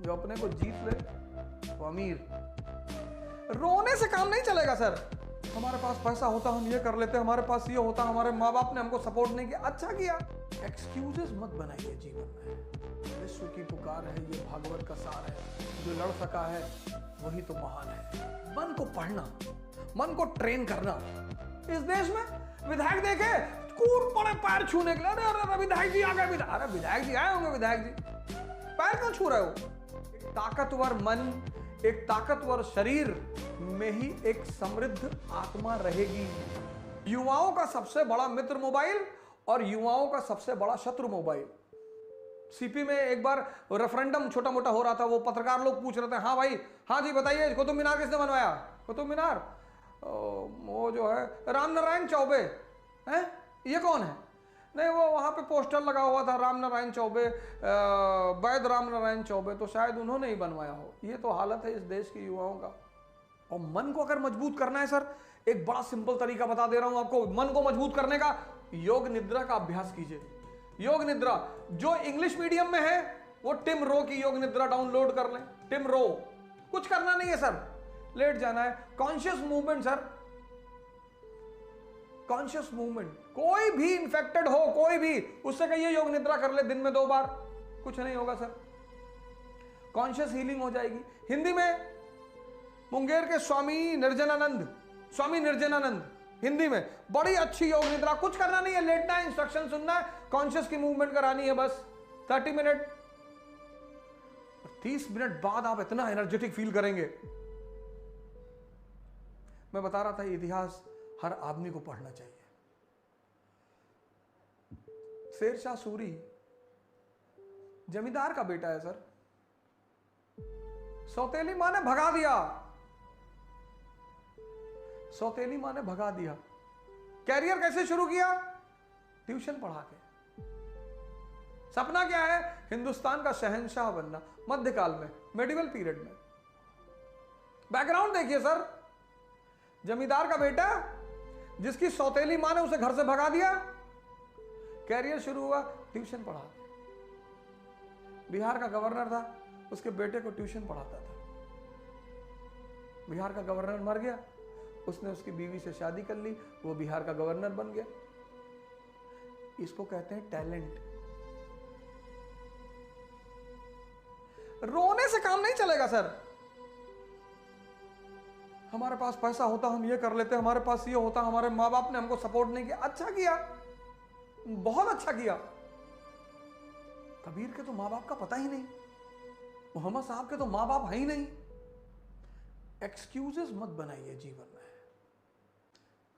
जो अपने को जीत ले वो अमीर। रोने से काम नहीं चलेगा सर। हमारे पास पैसा होता हम ये कर लेते, हमारे पास ये होता, हमारे माँ बाप ने हमको सपोर्ट नहीं किया, अच्छा किया। एक्सक्यूजेस मत बनाइए जीवन में। विश्व की पुकार है, ये भागवत का सार है। जो लड़ सका है वही तो महान है। मन को पढ़ना, मन को ट्रेन करना। इस देश में विधायक देखे कूद पड़े पैर छूने के लिए, अरे विधायक जी आ गए। अरे विधायक जी आए होंगे, विधायक जी पैर क्यों छू रहे हो? एक ताकतवर मन, एक ताकतवर शरीर में ही एक समृद्ध आत्मा रहेगी। युवाओं का सबसे बड़ा मित्र मोबाइल और युवाओं का सबसे बड़ा शत्रु मोबाइल। सीपी में एक बार रेफरेंडम छोटा मोटा हो रहा था, वो पत्रकार लोग पूछ रहे थे, हाँ भाई, हाँ जी बताइए, कुतुब मीनार किसने बनवाया? कुतुब मीनार वो जो है राम नारायण चौबे हैं, ये कौन है? नहीं, वो वहाँ पे पोस्टर लगा हुआ था राम नारायण चौबे, वैद राम नारायण चौबे, तो शायद उन्होंने ही बनवाया हो। ये तो हालत है इस देश के युवाओं का। और मन को अगर मजबूत करना है सर, एक बड़ा सिंपल तरीका बता दे रहा हूं आपको मन को मजबूत करने का। योग निद्रा का अभ्यास कीजिए। योग निद्रा जो इंग्लिश मीडियम में है वो टिम रो की योग निद्रा डाउनलोड कर लें। टिम रो, कुछ करना नहीं है सर, लेट जाना है। Conscious movement sir, conscious movement. कोई भी इंफेक्टेड हो, कोई भी, उससे कहिए योग निद्रा कर ले दिन में 2 बार, कुछ नहीं होगा सर, कॉन्शियस हीलिंग हो जाएगी। हिंदी में मुंगेर के स्वामी निर्जनानंद हिंदी में बड़ी अच्छी योग निद्रा। कुछ करना नहीं है, लेटना है, इंस्ट्रक्शन सुनना है, कॉन्शियस की मूवमेंट करानी है बस 30 मिनट। 30 मिनट बाद आप इतना एनर्जेटिक फील करेंगे। मैं बता रहा था इतिहास हर आदमी को पढ़ना चाहिए। शेरशाह सूरी जमींदार का बेटा है सर। सौतेली मां ने भगा दिया, सौतेली मां ने भगा दिया। कैरियर कैसे शुरू किया? ट्यूशन पढ़ा के। सपना क्या है? हिंदुस्तान का शहंशाह बनना, मध्यकाल में, मेडिवल पीरियड में। बैकग्राउंड देखिए सर, जमींदार का बेटा जिसकी सौतेली मां ने उसे घर से भगा दिया, कैरियर शुरू हुआ ट्यूशन पढ़ा के। बिहार का गवर्नर था, उसके बेटे को ट्यूशन पढ़ाता था। बिहार का गवर्नर मर गया, उसने उसकी बीवी से शादी कर ली, वो बिहार का गवर्नर बन गया। इसको कहते हैं टैलेंट। रोने से काम नहीं चलेगा सर। हमारे पास पैसा होता हम ये कर लेते, हमारे पास ये होता, हमारे माँ बाप ने हमको सपोर्ट नहीं किया, अच्छा किया, बहुत अच्छा किया। कबीर के तो माँ बाप का पता ही नहीं, मोहम्मद साहब के तो माँ बाप है ही नहीं। एक्सक्यूजेस मत बनाइए जीवन में।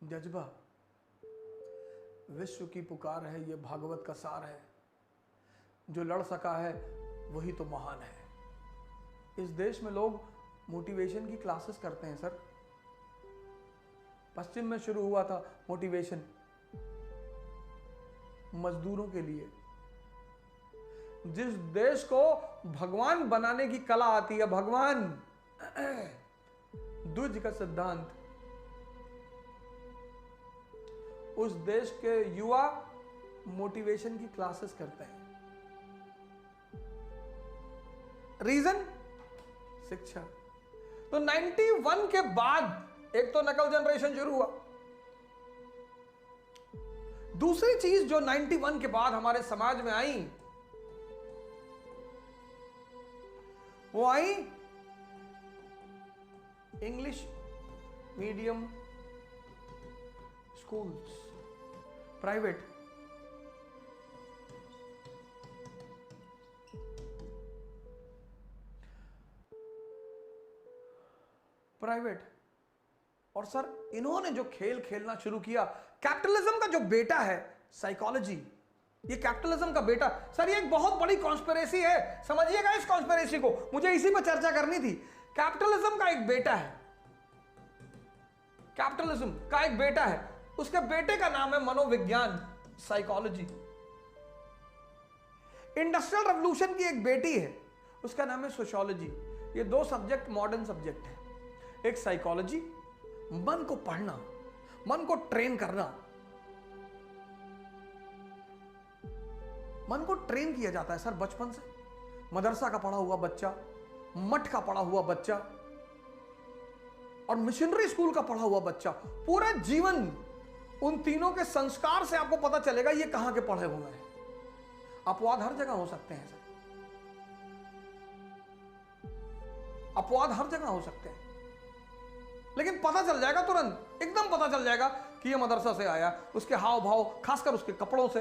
जज्बा, विश्व की पुकार है, ये भागवत का सार है। जो लड़ सका है वही तो महान है। इस देश में लोग मोटिवेशन की क्लासेस करते हैं सर। पश्चिम में शुरू हुआ था मोटिवेशन मजदूरों के लिए। जिस देश को भगवान बनाने की कला आती है, भगवान द्विज का सिद्धांत, उस देश के युवा मोटिवेशन की क्लासेस करते हैं। रीजन? शिक्षा। तो 91 के बाद एक तो नकल जनरेशन शुरू हुआ। दूसरी चीज जो 91 के बाद हमारे समाज में आई, वो आई English medium schools, private. Private. और सर इन्होंने जो खेल खेलना शुरू किया, कैपिटलिज्म का जो बेटा है साइकोलॉजी, ये कैपिटलिज्म का बेटा सर, ये एक बहुत बड़ी कॉन्स्पिरेसी है, समझिएगा इस कॉन्स्पिरेसी को, मुझे इसी पर चर्चा करनी थी। कैपिटलिज्म का एक बेटा है, कैपिटलिज्म का एक बेटा है, उसके बेटे का नाम है मनोविज्ञान, साइकोलॉजी। इंडस्ट्रियल रेवोल्यूशन की एक बेटी है, उसका नाम है सोशियोलॉजी। ये 2 सब्जेक्ट मॉडर्न सब्जेक्ट है। एक साइकोलॉजी, मन को पढ़ना, मन को ट्रेन करना। मन को ट्रेन किया जाता है सर बचपन से। मदरसा का पढ़ा हुआ बच्चा, मठ का पढ़ा हुआ बच्चा और मिशनरी स्कूल का पढ़ा हुआ बच्चा, पूरा जीवन उन तीनों के संस्कार से आपको पता चलेगा ये कहां के पढ़े हुए हैं। अपवाद हर जगह हो सकते हैं सर, अपवाद हर जगह हो सकते हैं, लेकिन पता चल जाएगा तुरंत, एकदम पता चल जाएगा कि ये मदरसा से आया, उसके हाव भाव, खासकर उसके कपड़ों से।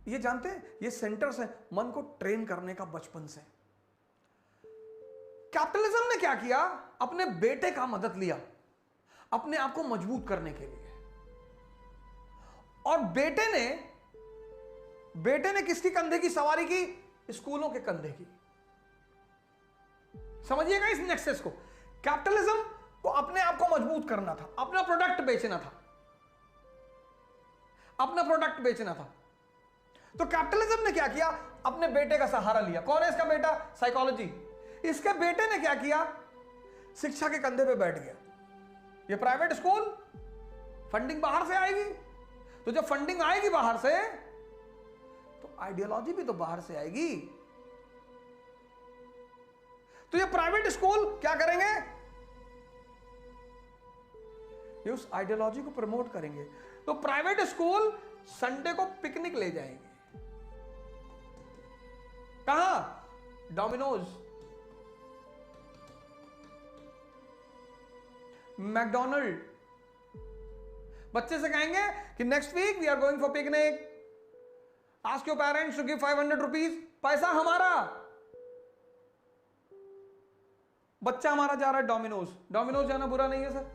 ये जानते हैं, ये सेंटर्स हैं मन को ट्रेन करने का बचपन से। कैपिटलिज्म ने क्या किया, अपने बेटे का मदद लिया अपने आप को मजबूत करने के लिए, और बेटे ने किसकी कंधे की सवारी की, स्कूलों के कंधे की। समझिएगा इस नेक्सस को। कैपिटलिज्म को अपने आप को मजबूत करना था, अपना प्रोडक्ट बेचना था, अपना प्रोडक्ट बेचना था। तो कैपिटलिज्म ने क्या किया, अपने बेटे का सहारा लिया। कौन है इसका बेटा, साइकोलॉजी। इसके बेटे ने क्या किया, शिक्षा के कंधे पे बैठ गया। ये प्राइवेट स्कूल, फंडिंग बाहर से आएगी, तो जब फंडिंग आएगी बाहर से तो आइडियोलॉजी भी तो बाहर से आएगी। तो ये प्राइवेट स्कूल क्या करेंगे, ये उस आइडियोलॉजी को प्रमोट करेंगे। तो प्राइवेट स्कूल संडे को पिकनिक ले जाएंगे, कहां, डोमिनोज, मैकडोनल्ड। बच्चे से कहेंगे कि next week we are going for picnic, ask your parents to give 500 rupees, पैसा हमारा, बच्चा हमारा जा रहा है डोमिनोज। डोमिनोज जाना बुरा नहीं है सर,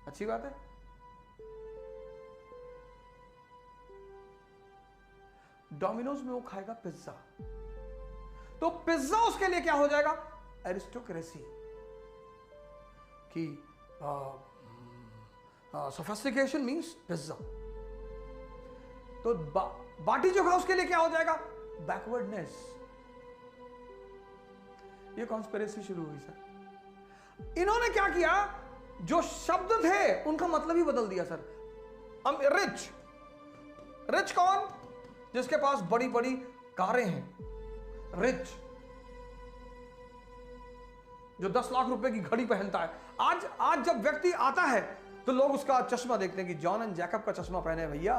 अच्छी बात है। डोमिनोज में वो खाएगा पिज्जा, तो पिज्जा उसके लिए क्या हो जाएगा, एरिस्टोक्रेसी की सोफिस्टिकेशन मींस पिज्जा। तो बाटी चोखा उसके लिए क्या हो जाएगा, बैकवर्डनेस। ये कॉन्स्पिरेसी शुरू हुई सर। इन्होंने क्या किया, जो शब्द थे उनका मतलब ही बदल दिया सर। रिच, रिच कौन, जिसके पास बड़ी बड़ी कारें हैं, रिच, जो 10 लाख रुपए की घड़ी पहनता है। आज जब व्यक्ति आता है तो लोग उसका चश्मा देखते हैं कि जॉन एंड जैकब का चश्मा पहने भैया,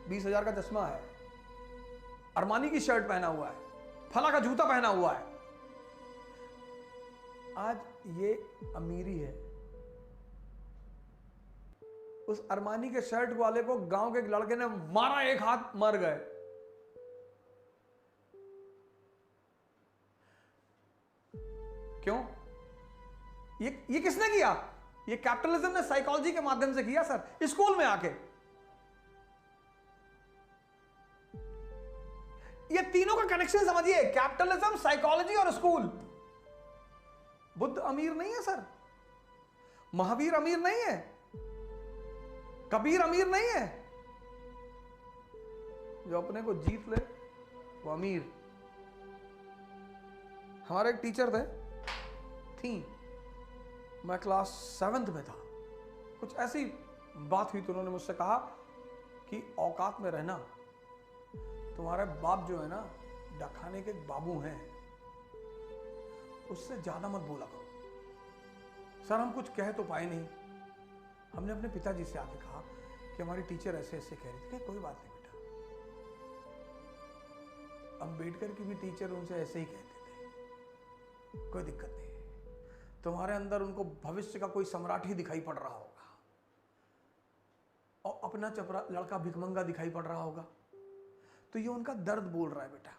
20,000 का चश्मा है, अरमानी की शर्ट पहना हुआ है, फला का जूता पहना हुआ है। आज ये अमीरी है। उस अरमानी के शर्ट वाले को गांव के लड़के ने मारा, एक हाथ, मर गए। क्यों, ये किसने किया, ये कैपिटलिज्म ने साइकोलॉजी के माध्यम से किया सर, स्कूल में आके। ये तीनों का कनेक्शन समझिए, कैपिटलिज्म, साइकोलॉजी और स्कूल। बुद्ध अमीर नहीं है सर, महावीर अमीर नहीं है, कबीर अमीर नहीं है, जो अपने को जीत ले वो अमीर। हमारे एक टीचर थी, मैं क्लास 7th में था, कुछ ऐसी बात हुई तो उन्होंने मुझसे कहा कि औकात में रहना, तुम्हारे बाप जो है ना डाकखाने के बाबू हैं, उससे ज्यादा मत बोला करो। सर हम कुछ कह तो पाए नहीं, हमने अपने पिताजी से आके कहा कि हमारी टीचर ऐसे ऐसे कह रही थी। कोई बात नहीं बेटा, अम्बेडकर की भी टीचर उनसे ऐसे ही कहते थे, कोई दिक्कत नहीं, तुम्हारे अंदर उनको भविष्य का कोई सम्राट ही दिखाई पड़ रहा होगा और अपना चपरा लड़का भिखमंगा दिखाई पड़ रहा होगा, तो ये उनका दर्द बोल रहा है बेटा,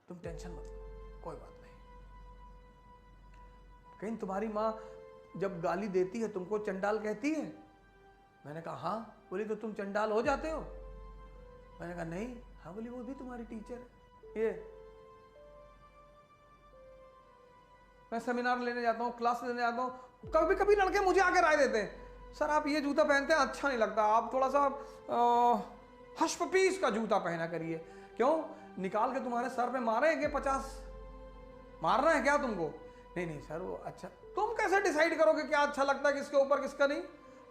तुम टेंशन मत लो, कोई बात नहीं। कहीं तुम्हारी माँ जब गाली देती है तुमको चंडाल कहती है? मैंने कहा हाँ। बोली तो तुम चंडाल हो जाते हो? मैंने कहा नहीं। हाँ। बोली वो भी तुम्हारी टीचर है। ये मैं सेमिनार लेने जाता हूँ, क्लास लेने जाता हूँ, कभी कभी लड़के मुझे आके राय देते हैं, सर आप ये जूता पहनते हैं अच्छा नहीं लगता, आप थोड़ा सा हश्पपीस का जूता पहना करिए। क्यों, निकाल के तुम्हारे सर पे मारेंगे 50? मारना है क्या तुमको? नहीं नहीं सर वो अच्छा। तुम कैसे डिसाइड करोगे क्या अच्छा लगता है किसके ऊपर किसका नहीं?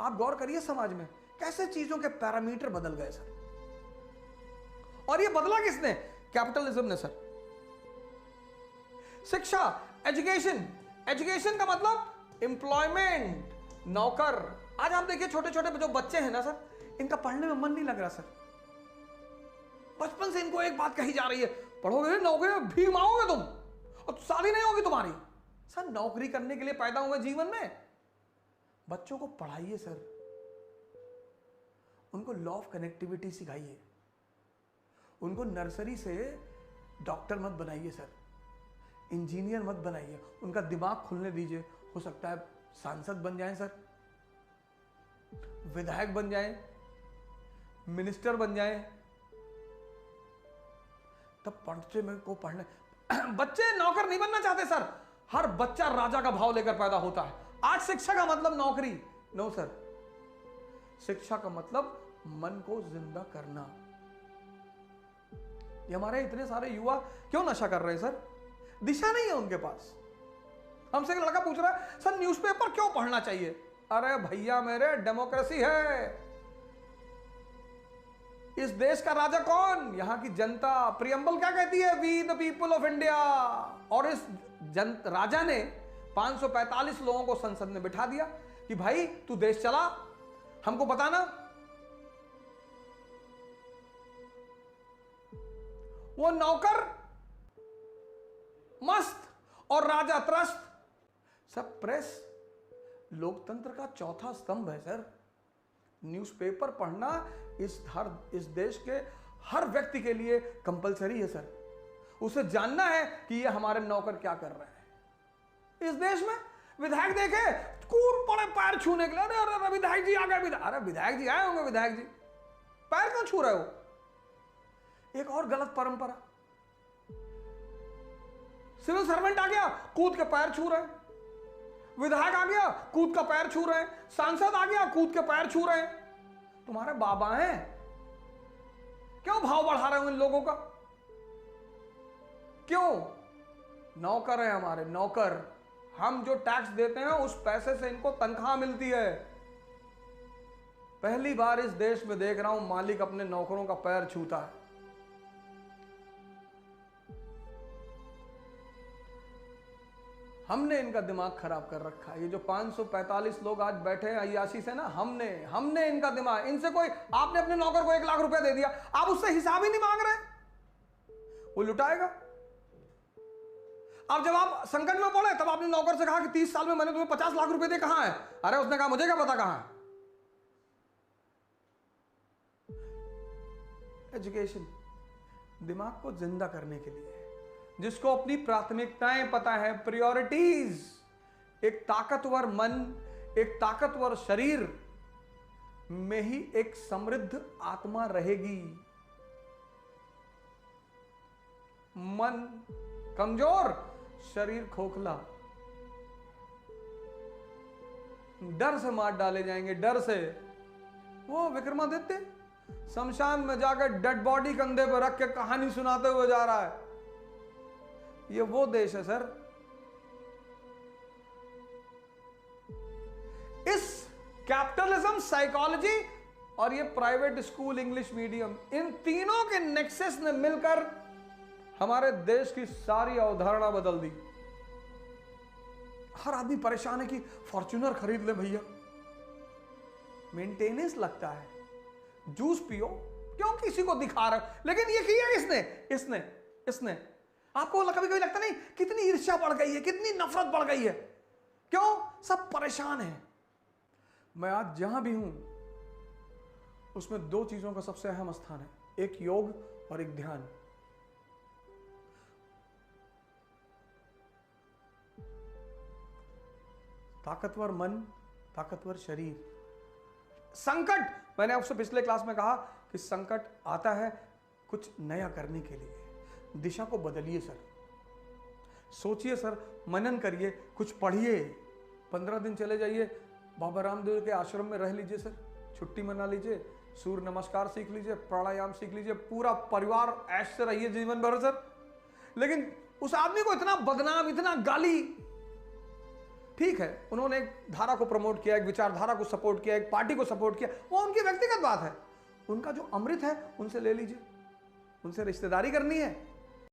आप गौर करिए समाज में कैसे चीजों के पैरामीटर बदल गए सर। और ये बदला किसने? कैपिटलिज्म ने सर। शिक्षा, एजुकेशन, एजुकेशन का मतलब एम्प्लॉयमेंट, नौकर। आज आप देखिए छोटे छोटे जो बच्चे हैं ना सर, इनका पढ़ने में मन नहीं लग रहा सर। बचपन से इनको एक बात कही जा रही है, पढ़ोगे नौकरी में भीख मांगोगे तुम और शादी नहीं होगी तुम्हारी। सर नौकरी करने के लिए पैदा हुए जीवन में, बच्चों को पढ़ाइए सर, उनको लॉ ऑफ कनेक्टिविटी सिखाइए, उनको नर्सरी से डॉक्टर मत बनाइए सर, इंजीनियर मत बनाइए, उनका दिमाग खुलने दीजिए। हो सकता है सांसद बन जाएं सर, विधायक बन जाएं, मिनिस्टर बन जाएं, तब बच्चे में को पढ़ने बच्चे नौकर नहीं बनना चाहते सर। हर बच्चा राजा का भाव लेकर पैदा होता है। आज शिक्षा का मतलब नौकरी नो सर, शिक्षा का मतलब मन को जिंदा करना। ये हमारे इतने सारे युवा क्यों नशा कर रहे हैं सर? दिशा नहीं है उनके पास। हमसे एक लड़का पूछ रहा है सर न्यूज़पेपर क्यों पढ़ना चाहिए? अरे भैया मेरे, डेमोक्रेसी है। इस देश का राजा कौन? यहां की जनता। प्रियम्बल क्या कहती है? We the people of India. और इस राजा ने 545 लोगों को संसद में बिठा दिया कि भाई तू देश चला, हमको बताना। वो नौकर मस्त और राजा त्रस्त। सब प्रेस लोकतंत्र का चौथा स्तंभ है सर। न्यूज़पेपर पढ़ना इस देश के हर व्यक्ति के लिए कंपलसरी है सर। उसे जानना है कि ये हमारे नौकर क्या कर रहे हैं। इस देश में विधायक देखे कूद पड़े पैर छूने के लिए, अरे अरे विधायक जी आ गए। अरे विधायक जी आए होंगे, विधायक जी पैर क्यों छू रहे हो? एक और गलत परंपरा, सिविल सर्वेंट आ गया कूद के पैर छू रहे हैं, विधायक आ गया कूद का पैर छू रहे हैं, सांसद आ गया कूद के पैर छू रहे हैं। तुम्हारे बाबा हैं, क्यों भाव बढ़ा रहे हो इन लोगों का? क्यों? नौकर है हमारे, नौकर। हम जो टैक्स देते हैं उस पैसे से इनको तनख्वाह मिलती है। पहली बार इस देश में देख रहा हूं मालिक अपने नौकरों का पैर छूता है। हमने इनका दिमाग खराब कर रखा है। ये जो 545 लोग आज बैठे हैं अय्याशी से ना, हमने इनका दिमाग, इनसे कोई, आपने अपने नौकर को 1 लाख रुपए दे दिया, आप उससे हिसाब ही नहीं मांग रहे, वो लुटाएगा। अब जब आप संकट में पड़े तब आपने नौकर से कहा कि 30 साल में मैंने तुम्हें 50 लाख रुपए दिए, कहां है? अरे उसने कहा मुझे क्या पता कहां है। एजुकेशन दिमाग को जिंदा करने के लिए, जिसको अपनी प्राथमिकताएं पता है, प्रायोरिटीज। एक ताकतवर मन, एक ताकतवर शरीर में ही एक समृद्ध आत्मा रहेगी। मन कमजोर, शरीर खोखला, डर से मार डाले जाएंगे, डर से। वो विक्रमादित्य शमशान में जाकर डेड बॉडी कंधे पर रख के कहानी सुनाते हुए जा रहा है। ये वो देश है सर। इस कैपिटलिज्म, साइकोलॉजी और ये प्राइवेट स्कूल, इंग्लिश मीडियम, इन तीनों के नेक्सस ने मिलकर हमारे देश की सारी अवधारणा बदल दी। हर आदमी परेशान है कि फॉर्च्यूनर खरीद ले भैया, मेंटेनेंस लगता है, जूस पियो, क्यों किसी को दिखा रहे हो? लेकिन ये किया किसने? इसने। आपको कभी कभी लगता नहीं कितनी ईर्ष्या बढ़ गई है, कितनी नफरत बढ़ गई है? क्यों? सब परेशान है। मैं आज जहां भी हूं उसमें 2 चीजों का सबसे अहम स्थान है, एक योग और एक ध्यान। ताकतवर मन, ताकतवर शरीर। संकट, मैंने आपसे पिछले क्लास में कहा कि संकट आता है कुछ नया करने के लिए। दिशा को बदलिए सर, सोचिए सर, मनन करिए, कुछ पढ़िए, 15 दिन चले जाइए बाबा रामदेव के आश्रम में रह लीजिए सर, छुट्टी मना लीजिए, सूर्य नमस्कार सीख लीजिए, प्राणायाम सीख लीजिए, पूरा परिवार ऐश से रहिए जीवन भर सर। लेकिन उस आदमी को इतना बदनाम, इतना गाली, ठीक है उन्होंने एक धारा को प्रमोट किया, एक विचारधारा को सपोर्ट किया, एक पार्टी को सपोर्ट किया, वो उनकी व्यक्तिगत बात है। उनका जो अमृत है उनसे ले लीजिए, उनसे रिश्तेदारी करनी है,